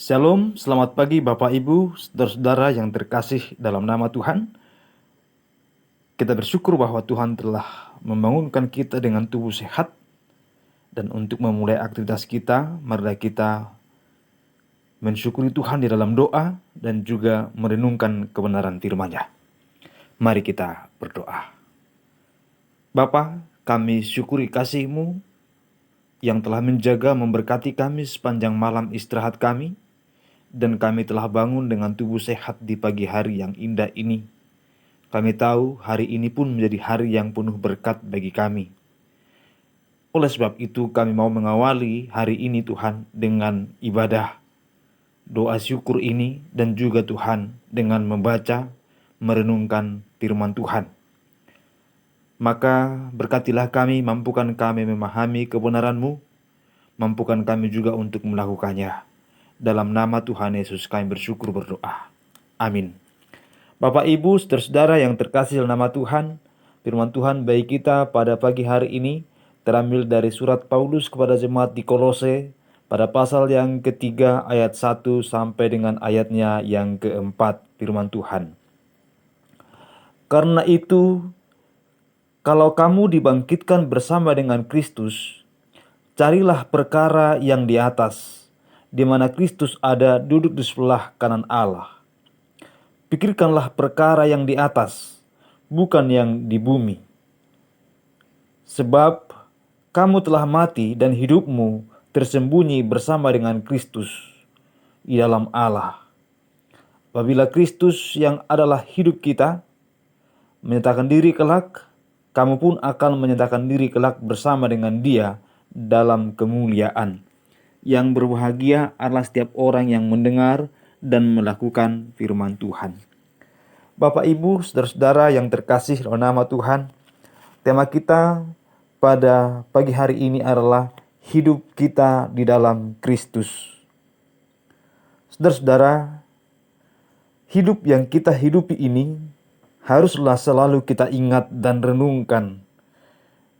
Shalom, selamat pagi Bapak Ibu, saudara-saudara yang terkasih dalam nama Tuhan. Kita bersyukur bahwa Tuhan telah membangunkan kita dengan tubuh sehat. Dan untuk memulai aktivitas kita, marilah kita mensyukuri Tuhan di dalam doa dan juga merenungkan kebenaran firman-Nya. Mari kita berdoa. Bapa, kami syukuri kasih-Mu yang telah menjaga memberkati kami sepanjang malam istirahat kami. Dan kami telah bangun dengan tubuh sehat di pagi hari yang indah ini. Kami tahu hari ini pun menjadi hari yang penuh berkat bagi kami. Oleh sebab itu kami mau mengawali hari ini Tuhan dengan ibadah, doa syukur ini, dan juga Tuhan dengan membaca, merenungkan firman Tuhan. Maka berkatilah kami, mampukan kami memahami kebenaran-Mu, mampukan kami juga untuk melakukannya. Dalam nama Tuhan Yesus kami bersyukur berdoa. Amin. Bapak Ibu, saudara-saudara yang terkasih dalam nama Tuhan, firman Tuhan bagi kita pada pagi hari ini terambil dari surat Paulus kepada jemaat di Kolose pada pasal yang ketiga ayat 1 sampai dengan ayatnya yang keempat, firman Tuhan. Karena itu, kalau kamu dibangkitkan bersama dengan Kristus, carilah perkara yang di atas, di mana Kristus ada duduk di sebelah kanan Allah. Pikirkanlah perkara yang di atas, bukan yang di bumi. Sebab kamu telah mati dan hidupmu tersembunyi bersama dengan Kristus di dalam Allah. Apabila Kristus yang adalah hidup kita menyatakan diri kelak, kamu pun akan menyatakan diri kelak bersama dengan Dia dalam kemuliaan. Yang berbahagia adalah setiap orang yang mendengar dan melakukan firman Tuhan. Bapak Ibu, saudara-saudara yang terkasih dalam nama Tuhan, tema kita pada pagi hari ini adalah hidup kita di dalam Kristus. Saudara-saudara, hidup yang kita hidupi ini haruslah selalu kita ingat dan renungkan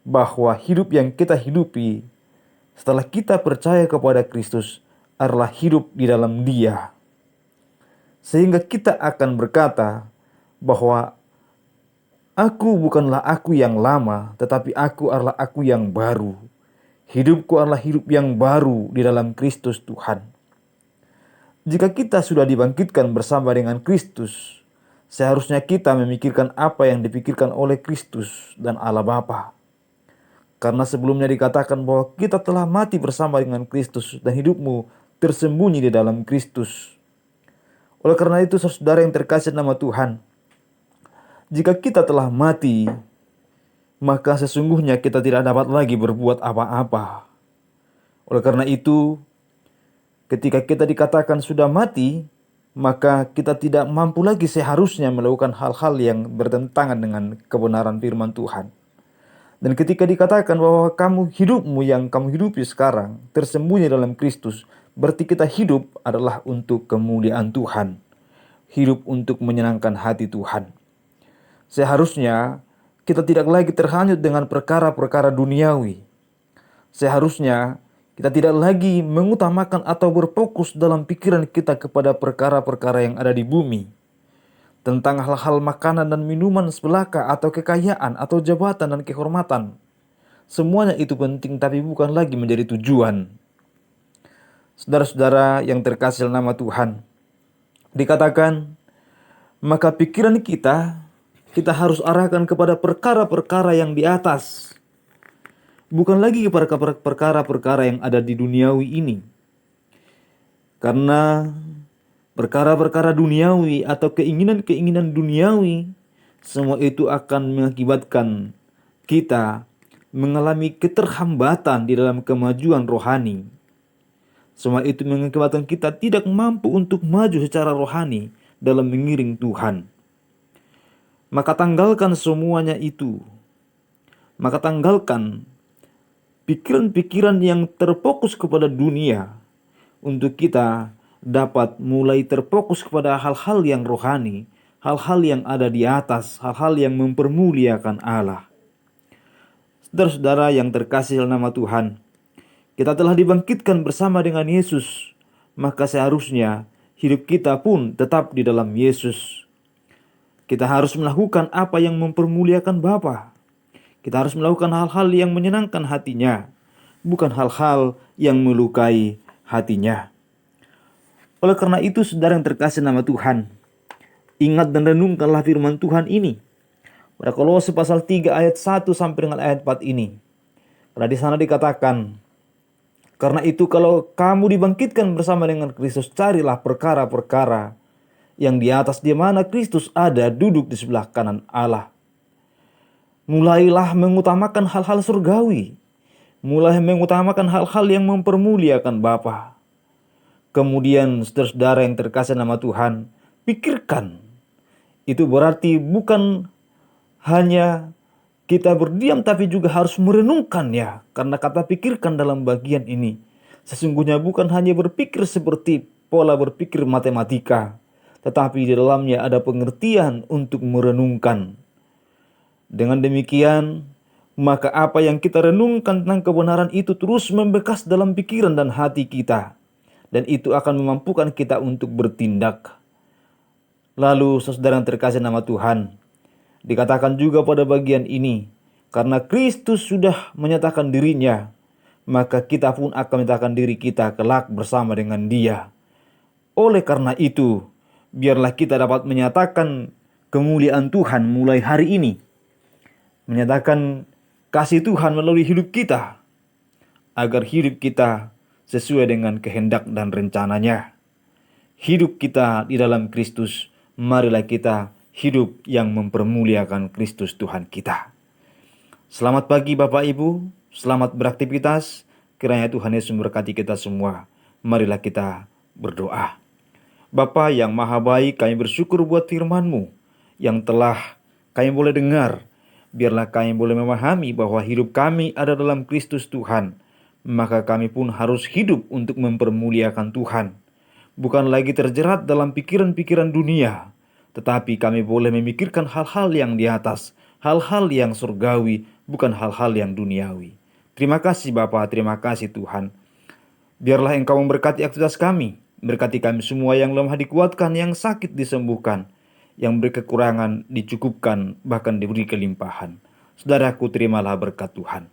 bahwa hidup yang kita hidupi setelah kita percaya kepada Kristus adalah hidup di dalam Dia. Sehingga kita akan berkata bahwa aku bukanlah aku yang lama, tetapi aku adalah aku yang baru. Hidupku adalah hidup yang baru di dalam Kristus Tuhan. Jika kita sudah dibangkitkan bersama dengan Kristus, seharusnya kita memikirkan apa yang dipikirkan oleh Kristus dan Allah Bapa. Karena sebelumnya dikatakan bahwa kita telah mati bersama dengan Kristus dan hidupmu tersembunyi di dalam Kristus. Oleh karena itu, saudara yang terkasih nama Tuhan, jika kita telah mati, maka sesungguhnya kita tidak dapat lagi berbuat apa-apa. Oleh karena itu, ketika kita dikatakan sudah mati, maka kita tidak mampu lagi seharusnya melakukan hal-hal yang bertentangan dengan kebenaran firman Tuhan. Dan ketika dikatakan bahwa hidupmu yang kamu hidupi sekarang tersembunyi dalam Kristus, berarti kita hidup adalah untuk kemuliaan Tuhan. Hidup untuk menyenangkan hati Tuhan. Seharusnya kita tidak lagi terhanyut dengan perkara-perkara duniawi. Seharusnya kita tidak lagi mengutamakan atau berfokus dalam pikiran kita kepada perkara-perkara yang ada di bumi. Tentang hal-hal makanan dan minuman sebelaka atau kekayaan atau jabatan dan kehormatan. Semuanya itu penting tapi bukan lagi menjadi tujuan. Saudara-saudara yang terkasih dalam nama Tuhan, dikatakan, maka pikiran kita harus arahkan kepada perkara-perkara yang di atas. Bukan lagi kepada perkara-perkara yang ada di duniawi ini. Karena perkara-perkara duniawi atau keinginan-keinginan duniawi, semua itu akan mengakibatkan kita mengalami keterhambatan di dalam kemajuan rohani. Semua itu mengakibatkan kita tidak mampu untuk maju secara rohani dalam mengiring Tuhan. Maka tanggalkan semuanya itu. Maka tanggalkan pikiran-pikiran yang terfokus kepada dunia untuk kita dapat mulai terfokus kepada hal-hal yang rohani, hal-hal yang ada di atas, hal-hal yang mempermuliakan Allah. Saudara-saudara yang terkasih dalam nama Tuhan, kita telah dibangkitkan bersama dengan Yesus maka seharusnya hidup kita pun tetap di dalam Yesus. Kita harus melakukan apa yang mempermuliakan Bapa. Kita harus melakukan hal-hal yang menyenangkan hatinya, bukan hal-hal yang melukai hatinya. Oleh karena itu, saudara yang terkasih nama Tuhan, ingat dan renungkanlah firman Tuhan ini. Pada Kolose pasal 3 ayat 1 sampai dengan ayat 4 ini. Pada di sana dikatakan, karena itu kalau kamu dibangkitkan bersama dengan Kristus, carilah perkara-perkara yang di atas, di mana Kristus ada duduk di sebelah kanan Allah. Mulailah mengutamakan hal-hal surgawi. Mulai mengutamakan hal-hal yang mempermuliakan Bapa. Kemudian saudara-saudara yang terkasih nama Tuhan, pikirkan. Itu berarti bukan hanya kita berdiam, tapi juga harus merenungkan ya. Karena kata pikirkan dalam bagian ini sesungguhnya bukan hanya berpikir seperti pola berpikir matematika, tetapi di dalamnya ada pengertian untuk merenungkan. Dengan demikian, maka apa yang kita renungkan tentang kebenaran itu terus membekas dalam pikiran dan hati kita. Dan itu akan memampukan kita untuk bertindak. Lalu saudara yang terkasih nama Tuhan, dikatakan juga pada bagian ini, karena Kristus sudah menyatakan dirinya, maka kita pun akan menyatakan diri kita kelak bersama dengan Dia. Oleh karena itu, biarlah kita dapat menyatakan kemuliaan Tuhan mulai hari ini. Menyatakan kasih Tuhan melalui hidup kita, agar hidup kita sesuai dengan kehendak dan rencananya. Hidup kita di dalam Kristus, marilah kita hidup yang mempermuliakan Kristus Tuhan kita. Selamat pagi Bapak Ibu, selamat beraktivitas. Kiranya Tuhan Yesus memberkati kita semua. Marilah kita berdoa. Bapa yang maha baik, kami bersyukur buat firman-Mu yang telah kami boleh dengar. Biarlah kami boleh memahami bahwa hidup kami ada dalam Kristus Tuhan. Maka kami pun harus hidup untuk mempermuliakan Tuhan. Bukan lagi terjerat dalam pikiran-pikiran dunia, tetapi kami boleh memikirkan hal-hal yang di atas, hal-hal yang surgawi, bukan hal-hal yang duniawi. Terima kasih Bapa, terima kasih Tuhan. Biarlah Engkau memberkati aktivitas kami, berkati kami semua, yang lemah dikuatkan, yang sakit disembuhkan, yang berkekurangan dicukupkan, bahkan diberi kelimpahan. Saudaraku, terimalah berkat Tuhan.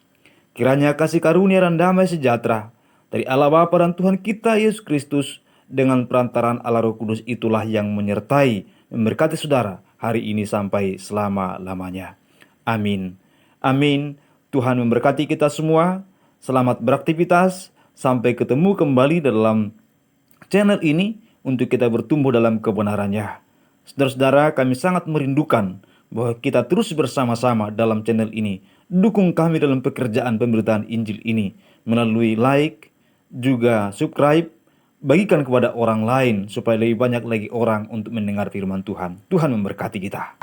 Kiranya kasih karunia dan damai sejahtera dari Allah Bapa dan Tuhan kita Yesus Kristus dengan perantaraan Allah Roh Kudus itulah yang menyertai, memberkati saudara hari ini sampai selama-lamanya. Amin. Amin. Tuhan memberkati kita semua. Selamat beraktivitas. Sampai ketemu kembali dalam channel ini untuk kita bertumbuh dalam kebenarannya. Saudara-saudara, kami sangat merindukan bahwa kita terus bersama-sama dalam channel ini. Dukung kami dalam pekerjaan pemberitaan Injil ini melalui like, juga subscribe, bagikan kepada orang lain supaya lebih banyak lagi orang untuk mendengar firman Tuhan. Tuhan memberkati kita.